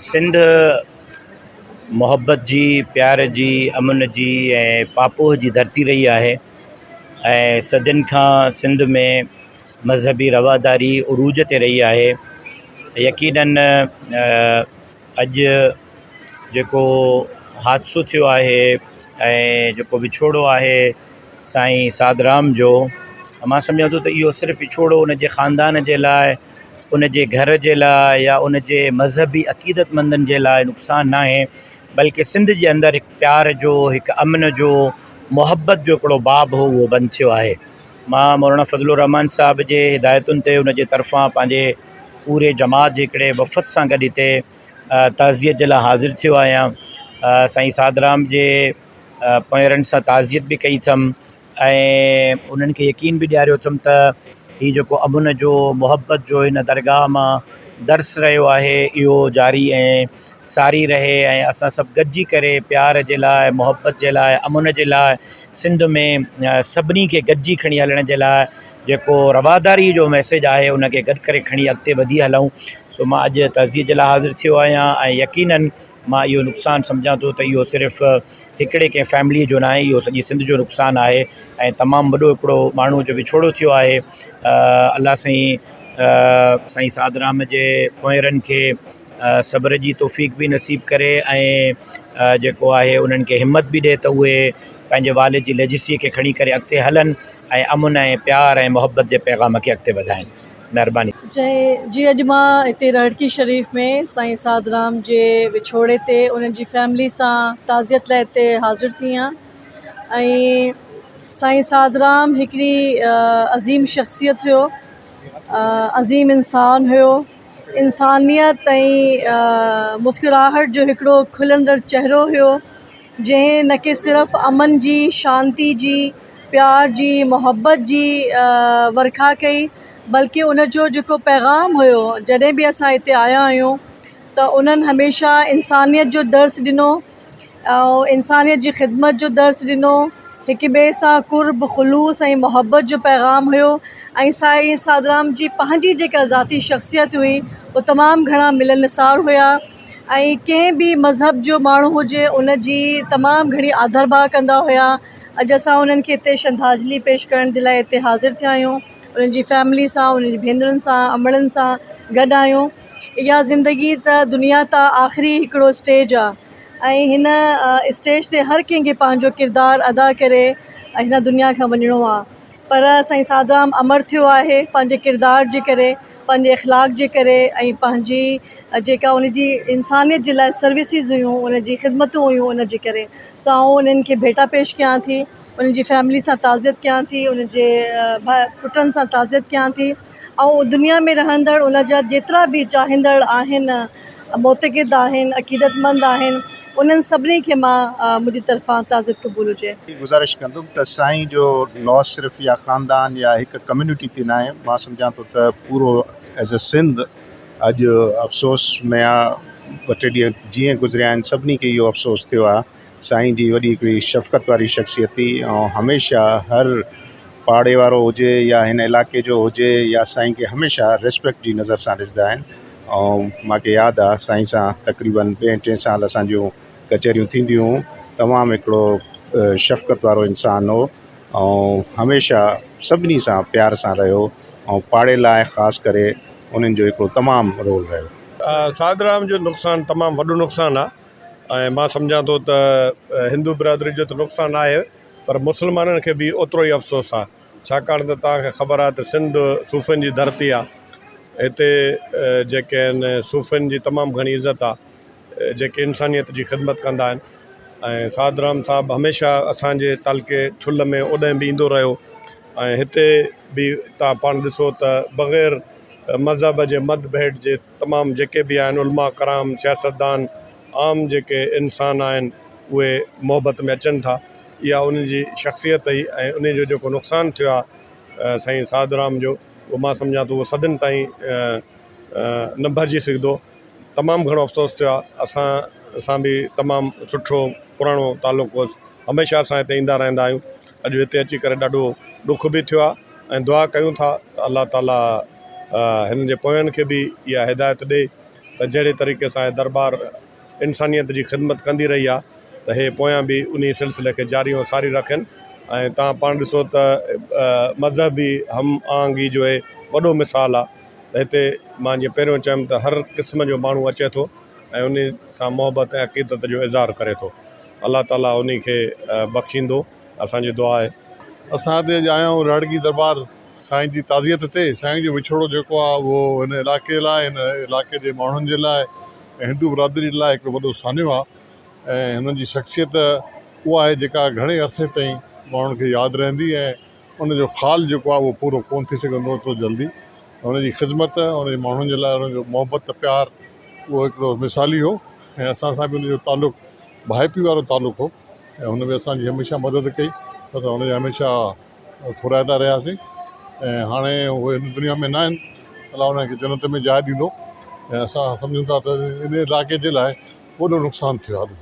सिंध मोहब्बत जी, प्यार जी, अमन जी ऐं पापोह जी धरती रही आहे ऐं सदियुनि खां सिंध में मज़हबी रवादारी उरूज ते रही आहे। यकीनन अॼु जेको हादसो थियो आहे ऐं जेको विछोड़ो आहे साईं सादराम जो, मां सम्झां थो त इहो सिर्फ़ु विछोड़ो उन जे ख़ानदान जे लाइ, उन जे घर जे लाइ या उन जे मज़हबी अक़ीदतमंदनि जे लाइ नुक़सानु न आहे, बल्कि सिंध जे अंदरि हिकु प्यार जो, हिकु अमन जो, मोहब्बत जो हिकिड़ो बाब हो, उहो बंदि थियो आहे। मां मौलाना फज़लुर रहमान साहब जे हिदायतुनि ते उन जे तरफ़ां पंहिंजे पूरे जमात जे हिकिड़े वफ़द सां गॾु हिते ताज़ियत जे लाइ हाज़िर थियो आहियां। साईं सादराम जे पोयरनि सां ताज़ियत बि कई अथमि ऐं उन्हनि खे यकीन बि ॾियारियो अथमि त हीउ जेको अमन जो, मोहब्बत जो हिन दरगाह मां दर्स रहियो आहे, इहो जारी ऐं सारी रहे ऐं असां सभु गॾिजी करे प्यार जे लाइ, मोहब्बत जे लाइ, अमन जे लाइ, सिंध में सभिनी खे गॾिजी खणी हलण जे लाइ जेको रवादारी जो मैसेज आहे उनखे गॾु करे खणी अॻिते वधी हलूं। सो मां अॼु तज़ियत जे लाइ हाज़िर थियो आहियां ऐं यकीनन मां इहो नुक़सानु सम्झां थो त इहो सिर्फ़ु हिकिड़े कंहिं फैमिलीअ जो न आहे, इहो सॼी सिंध जो नुक़सानु आहे ऐं तमामु वॾो हिकिड़ो माण्हूअ जो विछोड़ो थियो आहे। अल्लाह साईं सादराम जे पोयरनि खे सब्र जी तौफ़ीक़ बि नसीब करे ऐं जेको आहे उन्हनि खे हिमत बि ॾिए त उहे पंहिंजे वालिद जी लेजिसीअ खे खणी करे अॻिते हलनि ऐं अमन ऐं प्यार ऐं मोहब्बत जे पैगाम खे अॻिते वधाइनि। महिरबानी। जी, अॼु मां हिते रड़की शरीफ़ में साईं सादराम जे विछोड़े ते उन्हनि जी फैमिली सां ताज़ियत लाइ हिते हाज़िर थी आहियां। ऐं साईं सादराम हिकिड़ी अज़ीम शख़्सियत हुयो, अज़ीम इंसान हुयो, इंसानियत ऐं मुस्कुराहट जो हिकिड़ो खुलंदड़ चहिरो हुयो, जंहिं न कि सिर्फ़ु अमन जी, शांती जी, प्यार जी, मोहब्बत जी वर्खा कई, बल्कि उनजो जेको पैगाम हुयो, जॾहिं बि असां हिते आया आहियूं त उन्हनि हमेशह इंसानियत जो दर्स ॾिनो ऐं इंसानियत जी ख़िदमत जो दर्स ॾिनो, हिक ॿिए सां कुर्ब, ख़ुलूस ऐं मोहब्बत जो पैगाम हुयो। ऐं साईं सादराम जी पंहिंजी जेका ज़ाती शख़्सियत हुई उहो तमामु घणा मिलनसार हुया ऐं कंहिं बि मज़हब जो माण्हू हुजे उन जी तमामु घणी आदर भाव कंदा हुया। अॼु असां उन्हनि खे हिते श्रद्धांजलि पेश करण जे लाइ हिते हाज़िर थिया आहियूं, उन्हनि जी फैमिली सां, उन्हनि जी भेनरुनि सां, अमड़नि सां गॾु आहियूं। इहा ज़िंदगी त दुनिया त आख़िरी हिकिड़ो स्टेज आहे ऐं हिन स्टेज ते हर कंहिंखे पंहिंजो किरदारु अदा करे हिन दुनिया खां वञिणो आहे। पर साईं सादराम अमर थियो आहे पंहिंजे किरदार जे करे, पंहिंजे इख़लाक़ जे करे ऐं पंहिंजी जेका उन जी इंसानियत जे लाइ सर्विसिस हुयूं, उन जी ख़िदमतूं हुयूं, उन जे करे सां उन्हनि खे भेटा पेश कयां थी, उन्हनि जी फैमिली सां ताज़ियत कयां थी, उन जे पुटनि सां ताज़ियत कयां थी ऐं दुनिया में रहंदड़ उन जा जेतिरा बि चाहींदड़ आहिनि, मोतक़िद आहिनि, अक़ीदतमंद आहिनि, उन्हनि सभिनी खे मां मुंहिंजी तरफ़ां ताज़ियत क़बूल हुजे। गुज़ारिश कंदुमि त साईं जो लॉस सिर्फ़ु या ख़ानदान या हिकु कम्यूनिटी ते न आहे, मां सम्झां थो त पूरो एज़ अ सिंध अॼु अफ़सोस में आहे। 2-3 ॾींहं जीअं गुज़रिया आहिनि सभिनी खे इहो अफ़सोस थियो आहे। साईं जी वॾी हिकिड़ी शफ़क़त वारी शख़्सियत थी ऐं हमेशह हर पाड़े वारो हुजे या हिन इलाइक़े जो हुजे या साईं खे हमेशह रिस्पेक्ट जी नज़र सां ॾिसंदा आहिनि। ऐं मूंखे यादि आहे साईं सां तक़रीबन 2-3 साल असांजूं कचहरियूं थींदियूं हुयूं। तमामु हिकिड़ो शफ़क़त वारो इंसानु हो ऐं हमेशह सभिनी सां प्यार सां रहियो ऐं पाड़े लाइ ख़ासि करे उन्हनि जो हिकिड़ो तमामु रोल रहियो। सादराम जो नुक़सानु तमामु वॾो नुक़सानु आहे ऐं मां सम्झां थो त हिंदू बिरादरी जो त नुक़सानु आहे, पर मुस्लमाननि खे बि ओतिरो ई अफ़सोस आहे, छाकाणि त तव्हांखे ख़बर आहे त सिंध सूफ़नि जी धरती आहे। हिते जेके आहिनि सूफ़नि जी तमामु घणी इज़त आहे, जेके इंसानियत जी ख़िदमत कंदा आहिनि ऐं सादराम साहिबु हमेशह असांजे तालके ठुल में ओॾांहुं बि ईंदो रहियो ऐं हिते बि तव्हां पाण ॾिसो त बग़ैर मज़हब जे मतभेद जे तमामु जेके बि आहिनि उलमा कराम, सियासतदान, आम जेके इंसान आहिनि उहे मोहबत में अचनि था। इहा उन जी शख़्सियत हुई ऐं उन जो जेको नुक़सानु थियो आहे साईं सादराम जो, उहो मां सम्झां थो उहो सदियुनि ताईं न भरिजी सघंदो। तमामु घणो अफ़सोस थियो आहे। असां बि तमामु सुठो पुराणो तालुक़ु हुअसि, हमेशह असां हिते ईंदा रहंदा आहियूं। अॼु हिते अची करे ॾाढो ॾुख बि थियो आहे ऐं दुआ कयूं था त अलाह ताला हिन जे पोयनि खे बि इहा हिदायत ॾिए त जहिड़े तरीक़े सां दरबार इंसानियत जी ख़िदमत कंदी रही आहे त हे पोयां बि उन सिलसिले खे जारी ऐं सारी रखनि। ऐं तव्हां पाण ॾिसो त मज़हबी हम आहंगी जो आहे वॾो मिसाल आहे त हिते मां जीअं पहिरियों चयुमि त हर क़िस्म जो माण्हू अचे थो ऐं उन सां मोहबत ऐं अक़ीदत जो इज़हार करे थो। अलाह ताला उन खे बख़्शींदो, असांजी दुआ आहे। असां हिते अॼु आया आहियूं राड़गी दरबार साईं जी ताज़ियत ते। साईं जो विछोड़ो जेको आहे उहो हिन इलाइक़े लाइ, हिन इलाइक़े जे माण्हुनि जे लाइ ऐं हिंदू बिरादरी लाइ हिकिड़ो वॾो सान्यो आहे ऐं हुननि जी शख़्सियत उहा आहे जेका घणे अरसे ताईं माण्हुनि खे यादि रहंदी ऐं उनजो ख़ाल जेको आहे उहो पूरो कोन थी सघंदो एतिरो जल्दी। हुनजी ख़िदमत, हुनजे माण्हुनि जे लाइ हुनजो मोहबत प्यार उहो हिकिड़ो मिसाली हो ऐं असां सां बि हुनजो तालुक़ु भाइपी वारो तालुक़ु हो ऐं हुन में असांजी हमेशह मदद कई। असां हुनजा हमेशह फुराईंदा रहियासीं ऐं हाणे उहे हिन दुनिया में न आहिनि। अलाह उन्हनि खे जन्नत में जाइ ॾींदो ऐं असां सम्झूं था त इन इलाइक़े जे लाइ वॾो नुक़सानु थियो आहे।